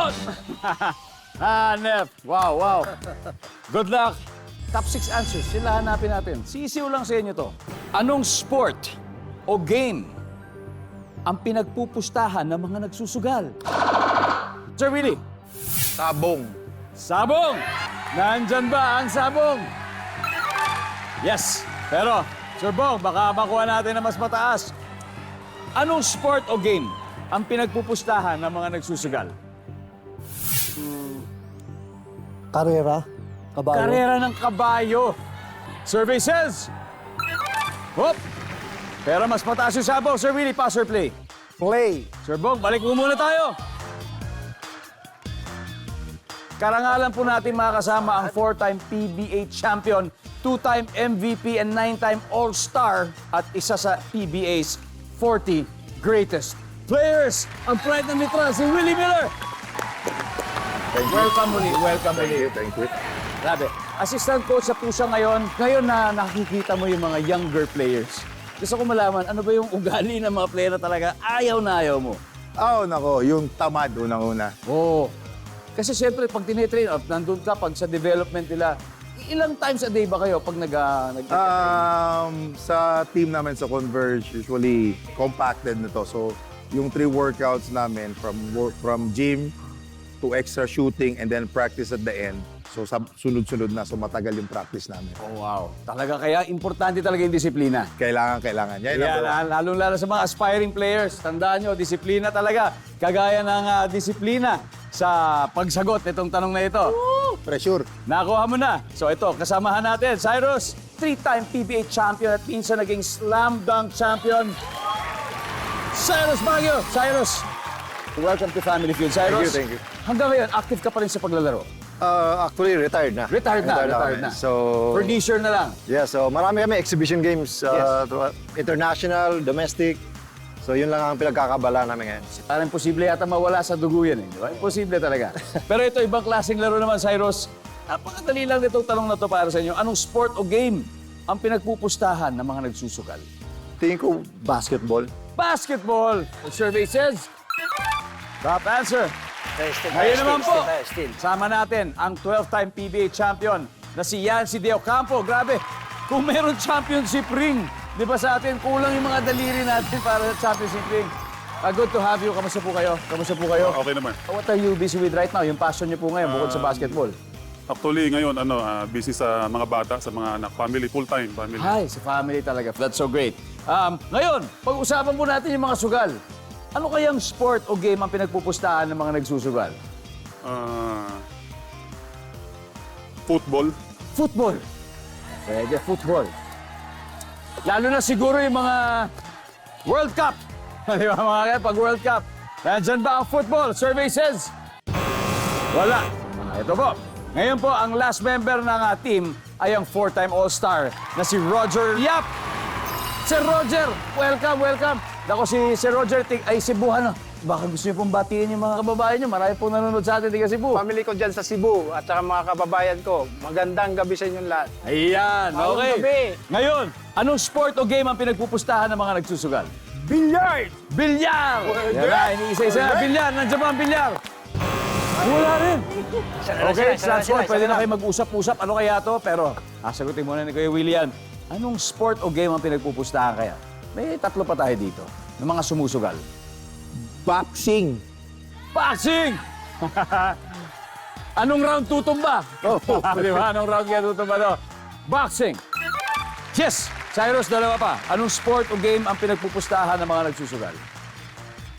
Out! Hanep. Wow, wow. Good luck. Top 6 answers. Sila hanapin natin. Sisiw lang sa inyo to. Anong sport o game ang pinagpupustahan ng mga nagsusugal? Sir Willie. Sabong. Sabong! Nandyan ba ang sabong? Yes. Pero, Sir Bong, baka makuha natin na mas mataas. Anong sport o game ang pinagpupustahan ng mga nagsusugal? Karera. Kabayo. Karera ng kabayo. Survey says... Hop! Pero mas mataas yung sabong. Sir Willie, pass or play? Play. Sir Bong, balik mo muna tayo. Karangalan po natin makakasama ang 4-time PBA champion, 2-time MVP and 9-time All-Star at isa sa PBA's 40 greatest players. Ang pride ng Mitra, si Willie Miller. Thank you. Welcome muli, welcome muli. Thank you. Grabe. Assistant coach sa Pusa ngayon. Ngayon na nakikita mo yung mga younger players. Gusto ko malaman, ano ba yung ugali ng mga player na talaga ayaw na ayaw mo? Oh, nako, yung tamad unang-una. Oo. Kasi siyempre, pag tinitrain, nandun ka, pag sa development nila, ilang times a day ba kayo pag Sa team namin sa Converge, usually compacted na to. So, yung 3 workouts namin from gym to extra shooting and then practice at the end. So, sunod-sunod na. So, matagal yung practice namin. Oh, wow. Talaga kaya, importante talaga yung disiplina. Kailangan. Yan, Yan, lalong-lalo sa mga aspiring players. Tandaan nyo, disiplina talaga. Kagaya ng disiplina sa pagsagot nitong tanong na ito. Pressure. Nakuha mo na. So ito, kasamahan natin, Cyrus, 3-time PBA champion at minsan naging slam dunk champion. Cyrus Baguio. Cyrus, welcome to Family Feud. Cyrus, Thank you. hanggang ngayon, active ka pa rin sa paglalaro. Actually, retired na. Retired na. So, For leisure na lang. yeah, so marami kami exhibition games. International, domestic. So, yun lang ang pinagkakabala namin ngayon. Parang imposible yata mawala sa dugo yan eh. Di ba? Imposible talaga. Pero ito, ibang klaseng laro naman, Cyrus. Napakadali lang nitong tanong na to para sa inyo. Anong sport o game ang pinagpupustahan ng mga nagsusugal? Tingin ko, basketball. Basketball! The survey says... Top answer. Ngayon naman po, sama natin ang 12-time PBA champion na si Yancy De Ocampo. Grabe, kung meron championship ring, di ba sa atin, kulang yung mga daliri natin para sa championship ring. Good to have you. Kamusta po kayo? Okay naman. What are you busy with right now? Yung passion niyo po ngayon bukod sa basketball. Actually, ngayon, busy sa mga bata, sa mga anak, family, full-time family. Hi, sa family talaga. That's so great. Ngayon, pag-usapan po natin yung mga sugal. Ano kayang sport o game ang pinagpupustahan ng mga nagsusugal? Football. Football. Pwede, football. Lalo na siguro yung mga World Cup. Di ba mga kaya, pag World Cup, nandyan ba ang football? Survey says, wala. Ito po. Ngayon po, ang last member ng team ay ang 4-time All-Star na si Roger Yap. Sir Roger, welcome. Dako si Sir Roger, ay Cebuano. Baka gusto niyo pong batiin yung mga kababayan niyo. Marami pong nanonood sa atin, di ka Cebu. Family ko dyan sa Cebu at saka mga kababayan ko. Magandang gabi sa inyong lahat. Ayan, Magandang okay. gabi. Ngayon, anong sport o game ang pinagpupustahan ng mga nagsusugal? Billiard! Bilyar! Yan na, iniisa-isa na. Bilyar, nandiyan ba ang bilyar? Wala rin. Okay, transport, pwede na kayo mag-usap-usap. Ano kaya to? Pero, sagutin muna ni Kuya William. Anong sport o game ang pinagpupustahan kaya? May 3 pa tayo dito, ng mga sumusugal. Boxing. Boxing! Anong round tutumba? Di ba? Anong round kaya tutumba to? Boxing! Yes! Cyrus, dalawa pa. Anong sport o game ang pinagpupustahan ng mga nagsusugal?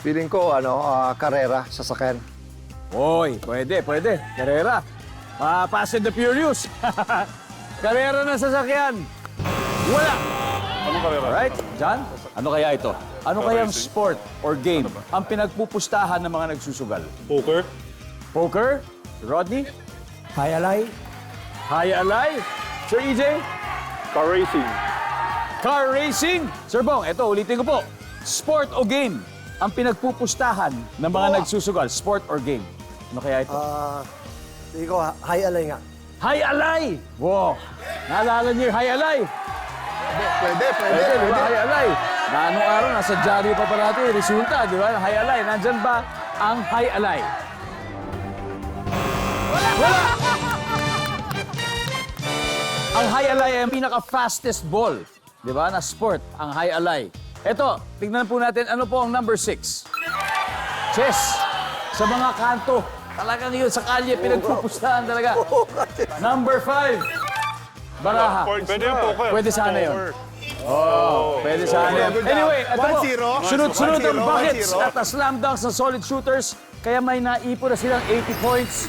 Feeling ko, karera, sasakyan. Oy, pwede. Karera. Fast and the Furious. Karera na sasakyan. Wala. Anong karera? Alright, John? Ano kaya ito? Ano kayang sport or game ang pinagpupustahan ng mga nagsusugal? Poker. Poker? Rodney? Hayalay. High alay? Sir EJ? Car racing. Car racing? Sir Bong, ito, ulitin ko po. Sport o game ang pinagpupustahan ng mga nagsusugal? Sport or game? Ano kaya ito? Tingin ko, hayalay nga. High alay! Wow! Naalala niyo yung high alay? Pwede. Di ba, high alay? Na anong araw, nasa dyaryo pa pala ito, resulta, di ba? High alay. Nandyan ba ang high alay? Wala! Ang high alay ay ang pinaka-fastest ball. Di ba? Na sport, ang high alay. Ito, tignan po natin ano po ang number 6. Chess. Sa mga kanto. Talagang yun, sa kalye, pinagpupustahan talaga. Number 5. Baraha. Pwede yung poker. Pwede sana yun. Pwede sana yun. Anyway, ito po. 1-0. Sunod-sunod ang 1-0. buckets at slam dunks ng solid shooters. Kaya may naipon na silang 80 points.